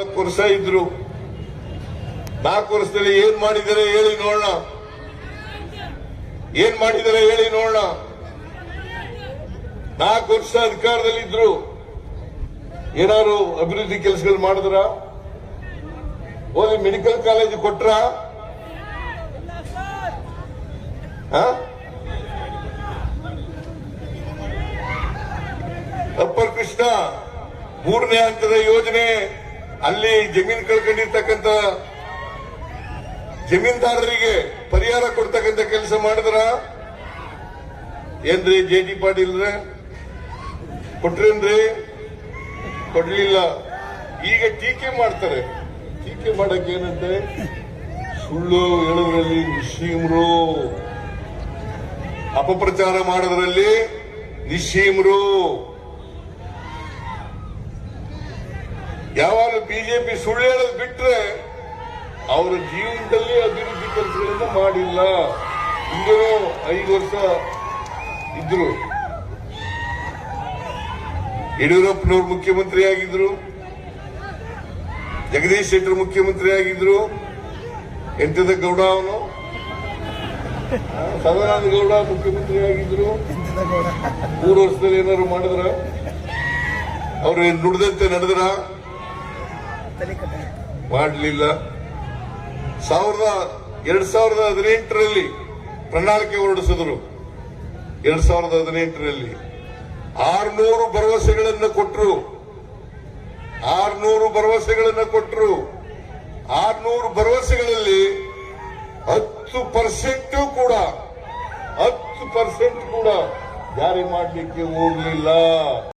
4 ವರ್ಷ ಇದ್ರು. 4 ವರ್ಷದಲ್ಲಿ ಏನ್ ಮಾಡಿದರೆ ಹೇಳಿ ನೋಡೋಣ. ಏನ್ ಮಾಡಿದರೆ ಹೇಳಿ ನೋಡೋಣ. 4 ವರ್ಷ ಅಧಿಕಾರದಲ್ಲಿದ್ರು. ಏನಾದ್ರು ಅಭಿವೃದ್ಧಿ ಕೆಲಸಗಳು ಮಾಡಿದ್ರ? ಓದಿ ಮೆಡಿಕಲ್ ಕಾಲೇಜ್ ಕೊಟ್ರ? ಅಪ್ಪರ್ ಕೃಷ್ಣ 3ನೇ ಹಂತದ ಯೋಜನೆ, ಅಲ್ಲಿ ಜಮೀನು ಕಳ್ಕೊಂಡಿರ್ತಕ್ಕಂಥ ಜಮೀನ್ದಾರರಿಗೆ ಪರಿಹಾರ ಕೊಡ್ತಕ್ಕಂಥ ಕೆಲಸ ಮಾಡಿದ್ರ? ಏನ್ರಿ ಜೆ.ಟಿ. ಪಾಟೀಲ್ರೆ, ಕೊಟ್ರೇನ್ರಿ? ಕೊಡ್ಲಿಲ್ಲ. ಈಗ ಟೀಕೆ ಮಾಡ್ತಾರೆ. ಟೀಕೆ ಮಾಡಕ್ಕೆ ಏನಂತೆ? ಸುಳ್ಳು ಹೇಳೋದ್ರಲ್ಲಿ ನಿಶ್ಚೀಮ್ರು, ಅಪಪ್ರಚಾರ ಮಾಡೋದ್ರಲ್ಲಿ ನಿಶ್ಚೀಮ್ರು. ಯಾವಾಗ ಬಿಜೆಪಿ ಸುಳ್ಳು ಹೇಳೋದು ಬಿಟ್ರೆ ಅವರ ಜೀವನದಲ್ಲಿ ಅಭಿವೃದ್ಧಿ ಕೆಲಸಗಳನ್ನು ಮಾಡಿಲ್ಲ. ಹಿಂದೆ 5 ವರ್ಷ ಇದ್ರು. ಯಡಿಯೂರಪ್ಪನವರು ಮುಖ್ಯಮಂತ್ರಿ ಆಗಿದ್ರು, ಜಗದೀಶ್ ಶೆಟ್ಟರ್ ಮುಖ್ಯಮಂತ್ರಿ ಆಗಿದ್ರು. ಎಂತದ ಗೌಡ ಅವನು ಸದಾನಂದ ಗೌಡ ಮುಖ್ಯಮಂತ್ರಿ ಆಗಿದ್ರು. 3 ವರ್ಷದಲ್ಲಿ ಏನಾದ್ರು ಮಾಡಿದ್ರ? ಅವ್ರು ನುಡಿದಂತೆ ನಡೆದ್ರ? ಮಾಡಲಿಲ್ಲ. 2018ರಲ್ಲಿ ಪ್ರಣಾಳಿಕೆ ಹೊರಡಿಸಿದ್ರು. 2018ರಲ್ಲಿ 600 ಭರವಸೆಗಳನ್ನು ಕೊಟ್ಟರು. 600 ಭರವಸೆಗಳನ್ನು ಕೊಟ್ಟರು. 600 ಭರವಸೆಗಳಲ್ಲಿ 10% ಕೂಡ ಜಾರಿ ಮಾಡಲಿಕ್ಕೆ ಹೋಗಲಿಲ್ಲ.